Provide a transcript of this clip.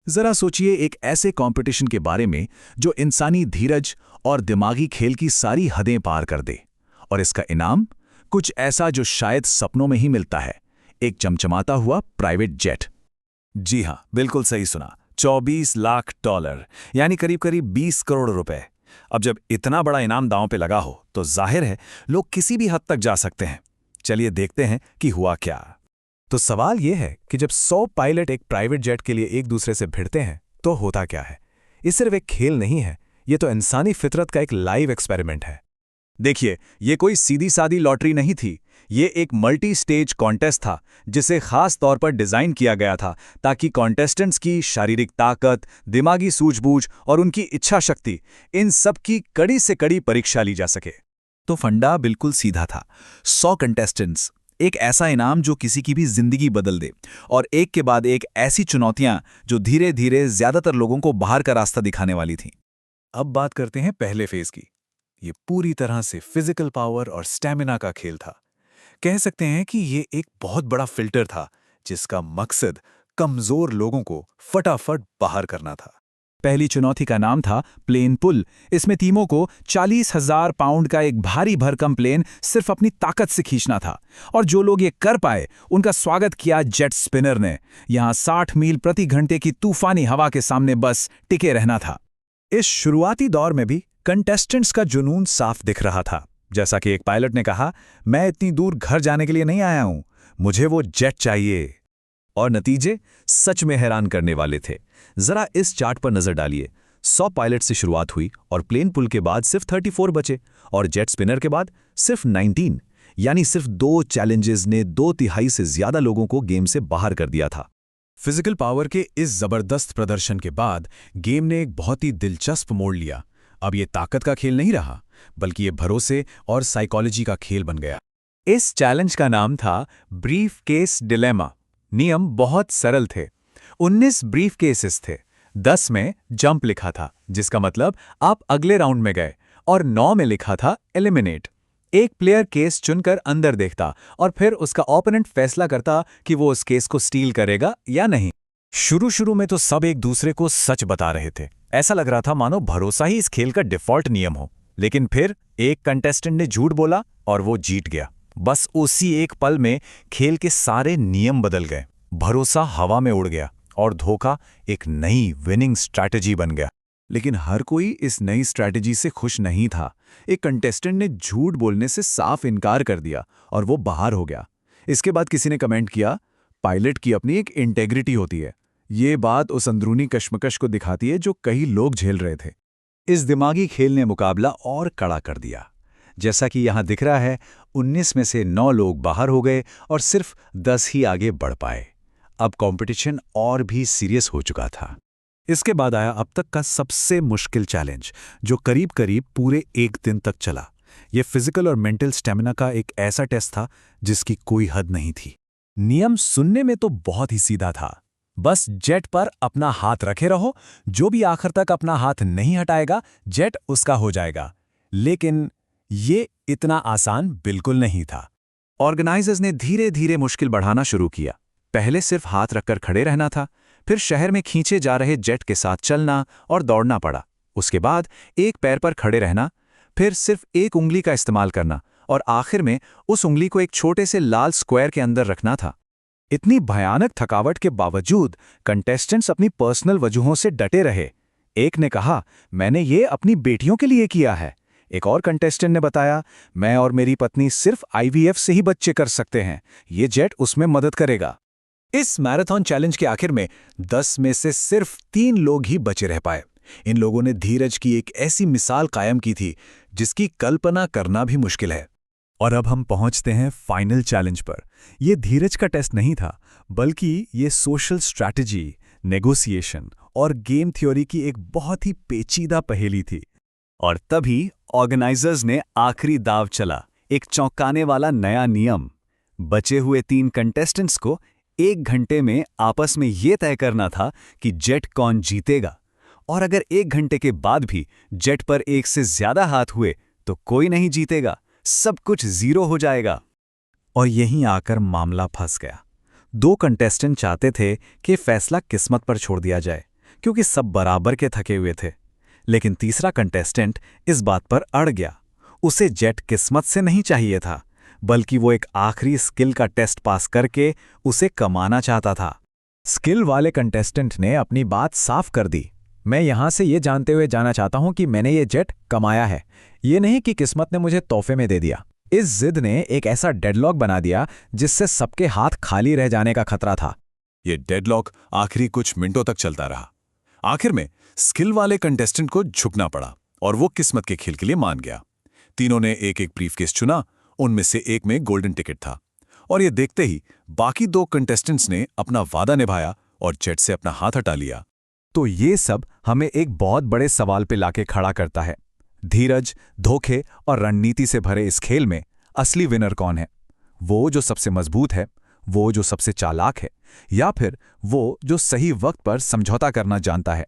जरा सोचिए एक ऐसे कंपटीशन के बारे में जो इंसानी धीरज और दिमागी खेल की सारी हदें पार कर दे। और इसका इनाम कुछ ऐसा जो शायद सपनों में ही मिलता है, एक चमचमाता हुआ प्राइवेट जेट। जी हाँ, बिल्कुल सही सुना। 24 लाख डॉलर, यानी करीब करीब 20 करोड़ रुपए। अब जब इतना बड़ा इनाम दांव पे लगा हो तो जाहिर है लोग किसी भी हद तक जा सकते हैं। चलिए देखते हैं कि हुआ क्या। तो सवाल यह है कि जब 100 पायलट एक प्राइवेट जेट के लिए एक दूसरे से भिड़ते हैं तो होता क्या है। ये सिर्फ एक खेल नहीं है, ये तो इंसानी फितरत का एक लाइव एक्सपेरिमेंट है। देखिए, ये कोई सीधी सादी लॉटरी नहीं थी। ये एक मल्टी स्टेज कॉन्टेस्ट था जिसे खास तौर पर डिजाइन किया गया था ताकि कॉन्टेस्टेंट्स की शारीरिक ताकत, दिमागी सूझबूझ और उनकी इच्छा शक्ति, इन सब की कड़ी से कड़ी परीक्षा ली जा सके। तो फंडा बिल्कुल सीधा था। 100 कंटेस्टेंट्स, एक ऐसा इनाम जो किसी की भी जिंदगी बदल दे, और एक के बाद एक ऐसी चुनौतियां जो धीरे धीरे ज्यादातर लोगों को बाहर का रास्ता दिखाने वाली थीं। अब बात करते हैं पहले फेज की। ये पूरी तरह से फिजिकल पावर और स्टैमिना का खेल था। कह सकते हैं कि ये एक बहुत बड़ा फिल्टर था जिसका मकसद कमजोर लोगों को फटाफट बाहर करना था। पहली चुनौती का नाम था प्लेन पुल। इसमें टीमों को 40,000 पाउंड का एक भारी भरकम प्लेन सिर्फ अपनी ताकत से खींचना था, और जो लोग ये कर पाए उनका स्वागत किया जेट स्पिनर ने। यहां 60 मील प्रति घंटे की तूफानी हवा के सामने बस टिके रहना था। इस शुरुआती दौर में भी कंटेस्टेंट्स का जुनून साफ दिख रहा था। जैसा कि एक पायलट ने कहा, मैं इतनी दूर घर जाने के लिए नहीं आया हूं, मुझे वो जेट चाहिए। और नतीजे सच में हैरान करने वाले थे। जरा इस चार्ट पर नजर डालिए। 100 पायलट से शुरुआत हुई और प्लेन पुल के बाद सिर्फ 34 बचे, और जेट स्पिनर के बाद सिर्फ 19, यानी सिर्फ 2 चैलेंजेस ने 2/3 से ज्यादा लोगों को गेम से बाहर कर दिया था। फिजिकल पावर के इस जबरदस्त प्रदर्शन के बाद गेम ने एक बहुत ही दिलचस्प मोड़ लिया। अब ये ताकत का खेल नहीं रहा, बल्कि ये भरोसे और साइकोलॉजी का खेल बन गया। इस चैलेंज का नाम था ब्रीफ केस डिलेमा। नियम बहुत सरल थे। 19 ब्रीफ केसेस थे। 10 में जंप लिखा था, जिसका मतलब आप अगले राउंड में गए, और 9 में लिखा था एलिमिनेट। एक प्लेयर केस चुनकर अंदर देखता और फिर उसका ओपोनेंट फैसला करता कि वो उस केस को स्टील करेगा या नहीं। शुरू में तो सब एक दूसरे को सच बता रहे थे। ऐसा लग रहा था मानो भरोसा ही इस खेल का डिफॉल्ट नियम हो। लेकिन फिर एक कंटेस्टेंट ने झूठ बोला और वो जीत गया। बस उसी एक पल में खेल के सारे नियम बदल गए। भरोसा हवा में उड़ गया और धोखा एक नई विनिंग स्ट्रैटेजी बन गया। लेकिन हर कोई इस नई स्ट्रैटेजी से खुश नहीं था। एक कंटेस्टेंट ने झूठ बोलने से साफ इनकार कर दिया और वो बाहर हो गया। इसके बाद किसी ने कमेंट किया, पायलट की अपनी एक इंटेग्रिटी होती है। ये बात उस अंदरूनी कश्मकश को दिखाती है जो कई लोग झेल रहे थे। इस दिमागी खेल ने मुकाबला और कड़ा कर दिया। जैसा कि यहां दिख रहा है, 19 में से 9 लोग बाहर हो गए और सिर्फ 10 ही आगे बढ़ पाए। अब कंपटीशन और भी सीरियस हो चुका था। इसके बाद आया अब तक का सबसे मुश्किल चैलेंज, जो करीब करीब पूरे एक दिन तक चला। यह फिजिकल और मेंटल स्टेमिना का एक ऐसा टेस्ट था जिसकी कोई हद नहीं थी। नियम सुनने में तो बहुत ही सीधा था। बस जेट पर अपना हाथ रखे रहो, जो भी आखिर तक अपना हाथ नहीं हटाएगा जेट उसका हो जाएगा। लेकिन ये इतना आसान बिल्कुल नहीं था। ऑर्गेनाइजर्स ने धीरे धीरे मुश्किल बढ़ाना शुरू किया। पहले सिर्फ हाथ रखकर खड़े रहना था, फिर शहर में खींचे जा रहे जेट के साथ चलना और दौड़ना पड़ा। उसके बाद एक पैर पर खड़े रहना, फिर सिर्फ एक उंगली का इस्तेमाल करना, और आखिर में उस उंगली को एक छोटे से लाल स्क्वायर के अंदर रखना था। इतनी भयानक थकावट के बावजूद कंटेस्टेंट्स अपनी पर्सनल वजहों से डटे रहे। एक ने कहा, मैंने ये अपनी बेटियों के लिए किया है। एक और कंटेस्टेंट ने बताया, मैं और मेरी पत्नी सिर्फ IVF से ही बच्चे कर सकते हैं, ये जेट उसमें मदद करेगा। इस मैराथन चैलेंज के आखिर में 10 में से सिर्फ 3 लोग ही बचे रह पाए। इन लोगों ने धीरज की एक ऐसी मिसाल कायम की थी जिसकी कल्पना करना भी मुश्किल है। और अब हम पहुंचते हैं फाइनल चैलेंज पर। यह धीरज का टेस्ट नहीं था, बल्कि ये सोशल स्ट्रैटेजी, नेगोशिएशन और गेम थ्योरी की एक बहुत ही पेचीदा पहेली थी। और तभी ऑर्गेनाइजर्स ने आखिरी दाव चला, एक चौंकाने वाला नया नियम। बचे हुए 3 कंटेस्टेंट्स को 1 घंटे में आपस में यह तय करना था कि जेट कौन जीतेगा, और अगर 1 घंटे के बाद भी जेट पर 1 से ज्यादा हाथ हुए तो कोई नहीं जीतेगा, सब कुछ 0 हो जाएगा। और यहीं आकर मामला फंस गया। 2 कंटेस्टेंट चाहते थे कि फैसला किस्मत पर छोड़ दिया जाए, क्योंकि सब बराबर के थके हुए थे। लेकिन तीसरा कंटेस्टेंट इस बात पर अड़ गया। उसे जेट किस्मत से नहीं चाहिए था, बल्कि वो एक आखिरी स्किल का टेस्ट पास करके उसे कमाना चाहता था। स्किल वाले कंटेस्टेंट ने अपनी बात साफ कर दी। मैं यहां से ये जानते हुए जाना चाहता हूं कि मैंने ये जेट कमाया है, ये नहीं कि किस्मत ने मुझे तोहफे में दे दिया। इस जिद ने एक ऐसा डेडलॉक बना दिया जिससे सबके हाथ खाली रह जाने का खतरा था। ये डेडलॉक आखिरी कुछ मिनटों तक चलता रहा। आखिर में स्किल वाले कंटेस्टेंट को झुकना पड़ा और वो किस्मत के खेल के लिए मान गया। तीनों ने एक एक ब्रीफकेस चुना, उनमें से एक में गोल्डन टिकट था। और ये देखते ही बाकी 2 कंटेस्टेंट्स ने अपना वादा निभाया और जेट से अपना हाथ हटा लिया। तो ये सब हमें एक बहुत बड़े सवाल पे लाके खड़ा करता है। धीरज, धोखे और रणनीति से भरे इस खेल में असली विनर कौन है? वो जो सबसे मजबूत है, वो जो सबसे चालाक है, या फिर वो जो सही वक्त पर समझौता करना जानता है?